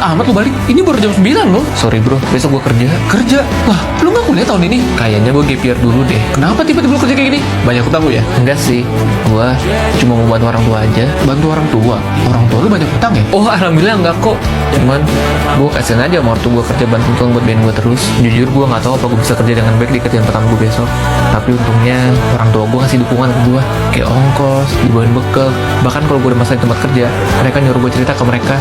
amat lu balik. Ini baru jam 9 loh. Sorry bro, besok gue kerja. Kerja? Lah, lu gak kuliah tahun ini? Kayaknya gue gap year dulu deh. Kenapa tiba-tiba lu kerja kayak gini? Banyak utang lu ya? Enggak sih, gue cuma mau bantu orang tua aja. Bantu orang tua? Orang tua lu banyak utang ya? Oh alhamdulillah enggak kok. Cuman gue kasihan aja sama ortu gue kerja bantu gue biayain gue terus. Jujur gue gak tahu apa gue bisa kerja dengan baik di kerjaan pertama gue besok. Tapi untungnya orang tua gue kasih dukungan ke gue, kayak ongkos, dibawain bekal. Bahkan kalau gue udah masalah di tempat kerja, mereka nyuruh gue cerita ke mereka,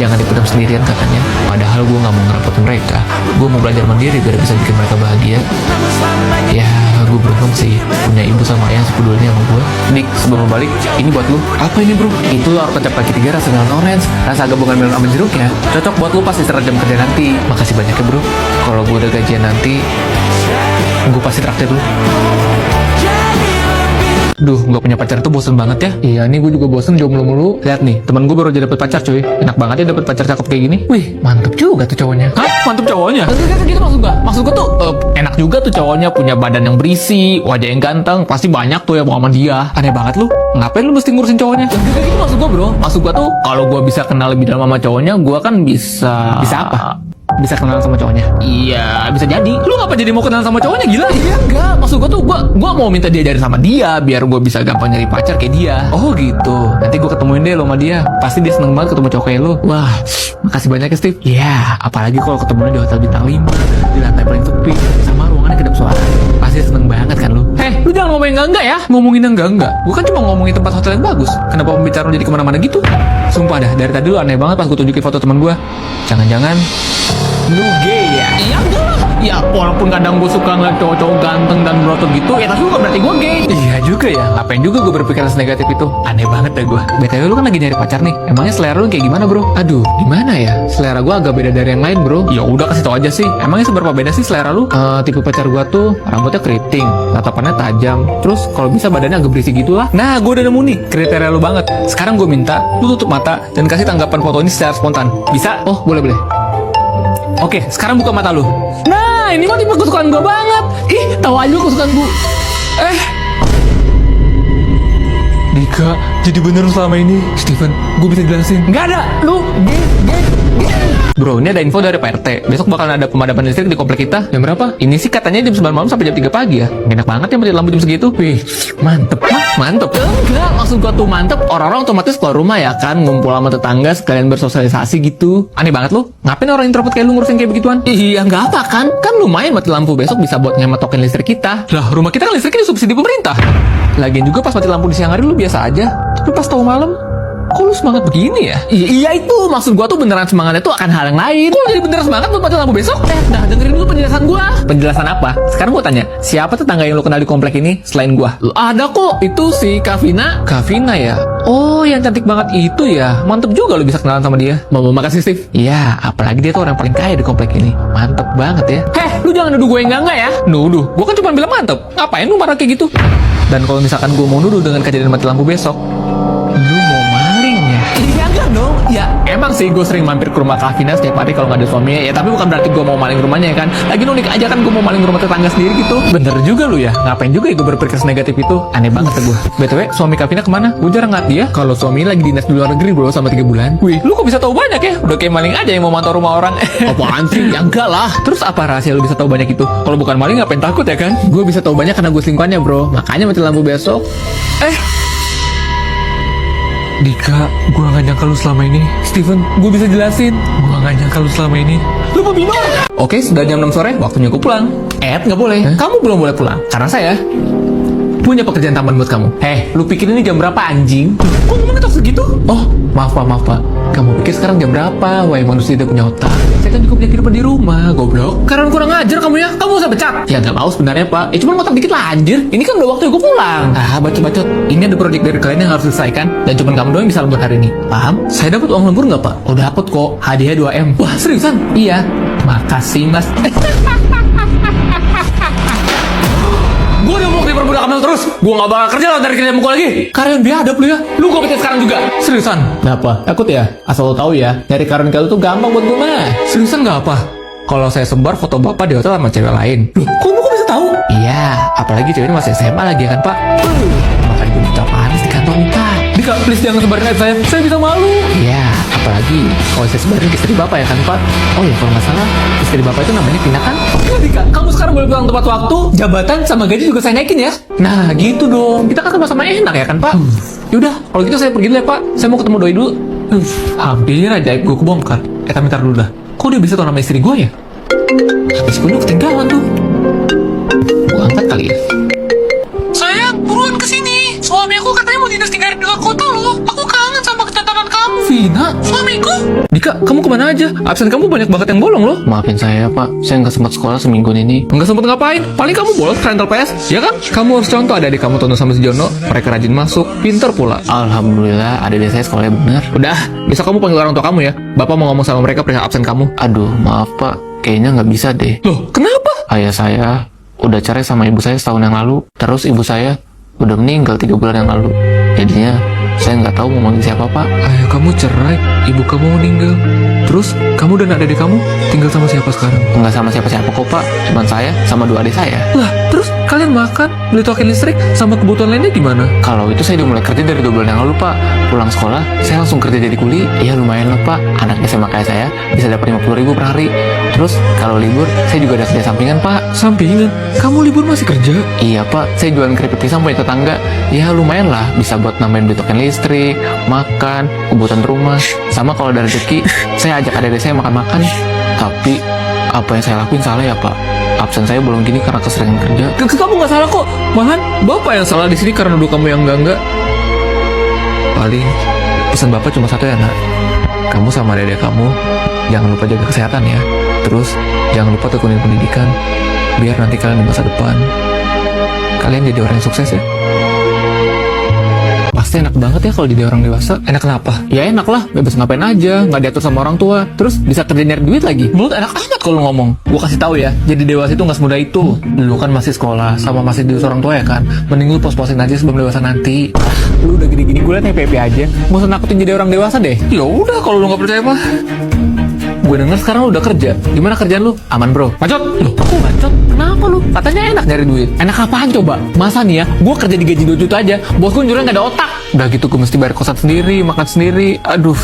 jangan dipendam sendirian katanya. Padahal gue gak mau ngerepotin mereka. Gue mau belajar mandiri biar bisa bikin mereka bahagia. Ya gue beruntung sih punya ibu sama ayah sepedulinya sama gue. Nik, sebelum lo balik, ini buat lu. Apa ini bro? Itu lor kecap kaki 3 rasa melon orange, rasa gabungan melon sama jeruknya. Cocok buat lu pas istirahat jam kerja nanti. Makasih banyak ya bro. Kalau gue udah gajian nanti, gue pasti traktir lu. Duh, gak punya pacar itu bosen banget ya. Iya, nih gue juga bosen jomblo mulu. Lihat nih, teman gue baru aja dapet pacar cuy. Enak banget ya dapet pacar cakep kayak gini. Wih, mantep juga tuh cowoknya. Hah? Mantep cowoknya? Gak gitu maksud gue. Maksud gue tuh enak juga tuh cowoknya, punya badan yang berisi, wajah yang ganteng. Pasti banyak tuh yang mau sama dia. Aneh banget lu. Ngapain lu mesti ngurusin cowoknya? Gak gitu maksud gue bro. Maksud gue tuh kalau gue bisa kenal lebih dalam sama cowoknya, gue kan bisa. Bisa apa? Bisa kenal sama cowoknya? Iya, bisa jadi. Lu ngapa jadi mau kenal sama cowoknya, gila? Iya enggak, maksud gua tuh gua mau minta diajarin sama dia biar gua bisa gampang nyari pacar kayak dia. Oh gitu. Nanti gua ketemuin deh lo sama dia. Pasti dia seneng banget ketemu cowok kayak lu. Wah, makasih banyak ya Steve. Iya, apalagi kalau ketemunya di hotel bintang 5, di lantai paling sepi, sama ruangannya kedap suara. Pasti seneng banget kan lu? Lu jangan ngomongin enggak ya? Ngomongin enggak. Gua kan cuma ngomongin tempat hotel yang bagus. Kenapa pembicaraan jadi kemana-mana gitu? Sumpah dah, dari tadi lu aneh banget pas gua tunjukin foto teman gua. Jangan-jangan lu gay ya? Iya enggak lah. Ya walaupun kadang gue suka ngeliat cowok-cowok ganteng dan berotot gitu, ya tapi bukan berarti gue gay. Iya juga ya. Ngapain juga gue berpikiran senegatif itu? Aneh banget deh gue. BTW lu kan lagi nyari pacar nih. Emangnya selera lu kayak gimana bro? Aduh, gimana ya? Selera gue agak beda dari yang lain bro. Ya udah kasih tau aja sih. Emangnya seberapa beda sih selera lu? Tipe pacar gue tuh rambutnya keriting, tatapannya tajam, terus kalau bisa badannya agak berisi gitulah. Nah, gue udah nemu nih kriteria lu banget. Sekarang gue minta lu tutup mata dan kasih tanggapan foto ini secara spontan. Bisa? Oh, boleh. Oke, sekarang buka mata lu. Nah, ini mah tipe kesukaan gue banget. Ih, tahu aja lu kesukaan gue. Dika, jadi bener selama ini. Steven, gue bisa jelasin. Nggak ada, lu Bro, ini ada info dari Pak RT. Besok bakalan ada pemadaman listrik di komplek kita. Jam berapa? Ini sih katanya jam 9 malam sampai jam 3 pagi ya. Enak banget ya mati lampu jam segitu. Wih, mantep. Mantep. Enggak, maksud gua tuh mantep. Orang-orang otomatis keluar rumah ya kan, ngumpul sama tetangga sekalian bersosialisasi gitu. Aneh banget lu. Ngapain orang introvert kayak lu ngurusin kayak begituan? Iya, nggak apa kan? Kan lumayan mati lampu besok bisa buat ngehemat token listrik kita. Lah, rumah kita kan listriknya disubsidi pemerintah. Lagian juga pas mati lampu di siang hari lu biasa aja. Tapi pas tahu malam, kok lu semangat begini ya? Iya itu, maksud gua tuh beneran semangatnya tuh akan hal yang lain. Kok jadi beneran semangat buat mati lampu besok? Nah dengerin dulu penjelasan gua. Penjelasan apa? Sekarang gua tanya, siapa tetangga yang lu kenal di komplek ini selain gua? Ada kok, itu si Kavina. Kavina ya? Oh, yang cantik banget itu ya. Mantep juga lu bisa kenalan sama dia. Makasih Steve. Iya, apalagi dia tuh orang paling kaya di komplek ini. Mantep banget ya. Lu jangan nuduh gue yang enggak ya. Nuduh, gua kan cuma bilang mantep. Ngapain lu marah kayak gitu? Dan kalau misalkan gua mau nuduh dengan kejadian mati lampu besok, lu mau maling ya? Iya enggak dong. Ya emang sih gue sering mampir ke rumah Kavina setiap hari kalau nggak ada suaminya. Ya tapi bukan berarti gue mau maling rumahnya ya kan. Lagi unik aja kan gue mau maling rumah tetangga sendiri gitu. Bener juga lu ya. Ngapain juga ya gue berpikir negatif itu. Aneh banget ya gue. BTW suami Kavina kemana? Gue jarang ngeliat dia. Kalau suami lagi dinas di luar negeri bro sama 3 bulan. Wih, lu kok bisa tahu banyak ya? Udah kayak maling aja yang mau mantau rumah orang. Apaan sih? Ya enggak lah. Terus apa rahasia lu bisa tahu banyak itu? Kalau bukan maling ngapain takut ya kan? Gue bisa tahu banyak karena gue selingkuhannya bro. Makanya mati lampu besok. Dika, gue gak nyangka lu selama ini. Steven, gue bisa jelasin. Gue gak nyangka lu selama ini. Lu pembina. Oke, sudah jam 6 sore, waktunya gue pulang. Gak boleh. Kamu belum boleh pulang. Karena saya punya pekerjaan tambahan buat kamu. Lu pikir ini jam berapa anjing? Kok ngomongnya toksik gitu? Oh, maaf pak. Kamu pikir sekarang jam berapa? Wah, manusia tidak punya otak. Saya kan juga punya kehidupan di rumah, goblok. Karena kurang ajar kamu ya. Kamu usah pecat. Ya gak mau sebenarnya pak. Cuma ngotak dikit lah anjir. Ini kan udah waktunya gue pulang. Bacot. Ini ada proyek dari klien yang harus selesaikan. Dan cuma kamu doang yang bisa lembur hari ini. Paham? Saya dapat uang lembur nggak pak? Oh dapat kok. Hadiah 2M. Wah seriusan? Iya. Makasih mas. Gue udah mau diperbudak kamu terus. Gue gak bakal kerja lah dari kerja mukul lagi. Karyawan biadab lu ya. Lu gue pecat sekarang juga. Seriusan? Kenapa? Takut ya? Asal lo tahu ya, nyari karyawan kayak lu tuh gampang buat gue mah. Seriusan gak apa? Kalau saya sebar foto bapak di hotel sama cewek lain. Loh, kok bisa tahu? Iya, apalagi ceweknya masih SMA lagi ya kan pak. Makanya gue minta panas di kantor nih pak. Dika, please jangan sebarin aja saya bisa malu. Iya, Apalagi kalau istri sebarin istri bapak ya kan Pak. Oh ya kalau nggak salah istri bapak itu namanya Tina kan. Jadi Kak, kamu sekarang boleh pulang tepat waktu, jabatan sama gaji juga saya naikin ya. Nah gitu dong, kita kan sama-sama enak ya kan Pak. Yaudah kalau gitu saya pergi dulu ya Pak. Saya mau ketemu doi dulu. Hampir aja gue kebongkar. Tapi ntar dulu dah. Kok dia bisa tau nama istri gue ya? Habis gue ketinggalan tuh. Gue angkat kali ya. Sayang, buruan kesini. Suami aku katanya mau dinas tinggal di luar kota loh. Aku kangen sama kecantikan kamu. Vina, suamiku. Dika, kamu kemana aja? Absen kamu banyak banget yang bolong loh. Maafin saya Pak, saya nggak sempat sekolah seminggu ini. Nggak sempat ngapain? Paling kamu bolos rental PS, ya kan? Kamu harus contoh adik kamu Tono sama si Jono. Mereka rajin masuk, pinter pula. Alhamdulillah, adik saya sekolahnya bener. Udah, besok kamu panggil orang tua kamu ya. Bapak mau ngomong sama mereka perihal absen kamu. Aduh, maaf Pak, kayaknya nggak bisa deh. Loh, kenapa? Ayah saya udah cerai sama ibu saya setahun yang lalu. Terus ibu saya udah meninggal 3 bulan yang lalu. Jadinya saya nggak tahu mau manggil siapa Pak. Ayah kamu cerai, ibu kamu meninggal. Terus kamu dan adik kamu tinggal sama siapa sekarang? Nggak sama siapa-siapa kok Pak. Cuman saya sama 2 adik saya. Lah, terus kalian makan, beli token listrik, sama kebutuhan lainnya gimana? Kalau itu saya udah mulai kerja dari 2 bulan yang lalu Pak. Pulang sekolah, saya langsung kerja jadi kuli. Ya lumayan lah Pak. Anaknya sama kayak saya bisa dapat 50.000 per hari. Terus kalau libur, saya juga ada kerja sampingan Pak. Sampingan? Kamu libur masih kerja? Iya Pak, saya jualan keripik pisang punya tetangga. Ya lumayan lah, bisa buat nambahin beli token listrik, makan, kebutuhan rumah. Sama kalau ada rezeki, saya ajak adik saya makan-makan. Tapi apa yang saya lakuin salah ya Pak? Absen saya bolong gini karena keseringan kerja. Kamu nggak salah kok. Malahan bapak yang salah di sini karena nuduh kamu yang enggak. Paling pesan bapak cuma satu ya nak. Kamu sama adik kamu jangan lupa jaga kesehatan ya. Terus jangan lupa tekunin pendidikan. Biar nanti kalian di masa depan kalian jadi orang yang sukses ya. Pasti enak banget ya kalau jadi orang dewasa. Enak kenapa? Ya enak lah, bebas ngapain aja, nggak diatur sama orang tua. Terus bisa kerja nyari duit lagi. Mulut enak amat kalau ngomong. Gue kasih tahu ya, jadi dewasa itu nggak semudah itu. Dulu kan masih sekolah, sama masih diurus orang tua ya kan. Mending lu pos-posin aja sebelum dewasa nanti. Lu udah gini-gini gue liat nih PP aja. Nggak usah nakutin jadi orang dewasa deh. Ya udah kalau lu nggak percaya mah. Gue denger sekarang lu udah kerja. Gimana kerjaan lu? Aman bro. Bacot. Loh, aku bacot? Kenapa lu? Katanya enak nyari duit. Enak apaan coba? Masa nih ya, gue kerja di gaji 2 juta aja, bos gue nyuruhnya gak ada otak. Udah gitu gue mesti bayar kosan sendiri, makan sendiri. Aduh,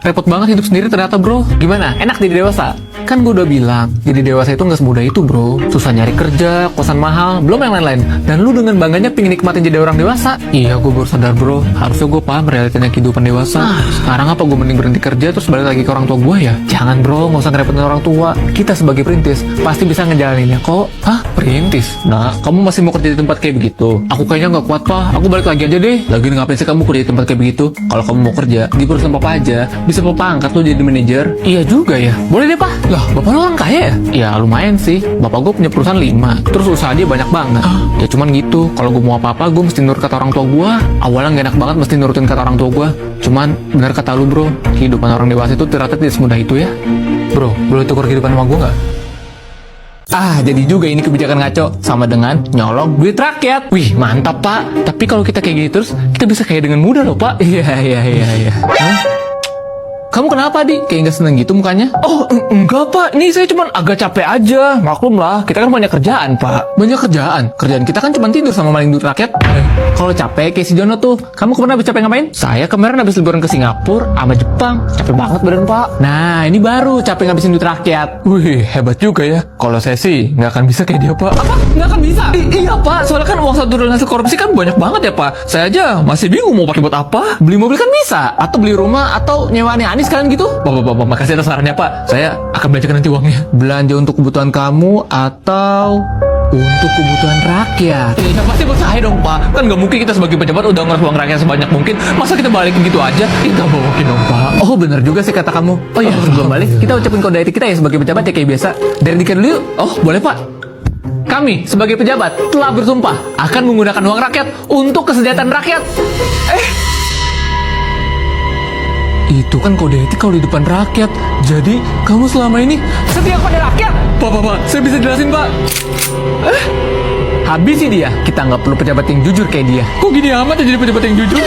repot banget hidup sendiri ternyata bro. Gimana? Enak jadi dewasa? Kan gue udah bilang, jadi dewasa itu gak semudah itu bro. Susah nyari kerja, kosan mahal, belum yang lain-lain. Dan lu dengan bangganya pengen nikmatin jadi orang dewasa. Iya, gue baru sadar bro. Harusnya gue paham realitanya kehidupan dewasa. Sekarang apa gue mending berhenti kerja terus balik lagi ke orang tua gue ya? Jangan bro, gak usah ngerepotin orang tua. Kita sebagai perintis pasti bisa ngejalaninnya kok. Hah? Perintis? Nah, kamu masih mau kerja di tempat kayak begitu? Aku kayaknya gak kuat pak. Aku balik lagi aja deh. Lagi ngapain sih kamu kerja di tempat kayak begitu? Kalau kamu mau kerja di perusahaan papa aja, bisa papa angkat lu jadi manajer. Iya juga ya. Boleh deh pak. Lah, bapak lu orang kaya ya? Ya lumayan sih. Bapak gue punya perusahaan 5. Terus usaha dia banyak banget. Ya cuman gitu. Kalau gue mau apa-apa, gue mesti nurut kata orang tua gue. Awalnya gak enak banget mesti nurutin kata orang tua gue. Cuman bener kata lu bro, kehidupan orang dewasa itu ternyata tidak semudah itu ya. Bro, boleh tukar kehidupan sama gue gak? Jadi juga ini kebijakan ngaco sama dengan nyolong duit rakyat. Wih, mantap pak. Tapi kalau kita kayak gini terus, kita bisa kaya dengan mudah loh pak. Iya. Kamu kenapa, Di? Kayak nggak seneng gitu mukanya? Oh, enggak, Pak. Ini saya cuma agak capek aja. Maklum lah, kita kan banyak kerjaan, Pak. Banyak kerjaan? Kerjaan kita kan cuma tidur sama maling duit rakyat. Kalau capek, kayak si Jono tuh. Kamu kemarin habis capek ngapain? Saya kemarin habis liburan ke Singapura sama Jepang. Capek banget badan, Pak. Nah, ini baru capek ngabisin duit rakyat. Wih, hebat juga ya. Kalau saya sih nggak akan bisa kayak dia, Pak. Apa? Nggak akan bisa? Iya, Pak. Soalnya kan uang satu dari hasil korupsi kan banyak banget ya, Pak. Saya aja masih bingung mau pakai buat apa. Beli mobil kan bisa. Atau beli rumah, atau nyewa aneh-aneh sekalian gitu. Bapak, makasih atas sarannya Pak. Saya akan belanjakan nanti uangnya. Belanja untuk kebutuhan kamu atau untuk kebutuhan rakyat? Ya pasti buat saya dong Pak. Kan gak mungkin kita sebagai pejabat udah ngeras uang rakyat sebanyak mungkin. Masa kita balikin gitu aja? Kita mungkin dong Pak. Oh bener juga sih kata kamu. Oh iya, sebelum balik kita ucapin kode etik kita ya sebagai pejabat ya kayak biasa. Dari Dika dulu yuk. Oh boleh Pak. Kami sebagai pejabat telah bersumpah akan menggunakan uang rakyat untuk kesejahteraan rakyat. Itu kan kode etik kalau di depan rakyat. Jadi, kamu selama ini setia pada rakyat? Pak, saya bisa jelasin, Pak. Habis sih dia. Kita nggak perlu pejabat yang jujur kayak dia. Kok gini amat ya jadi pejabat yang jujur?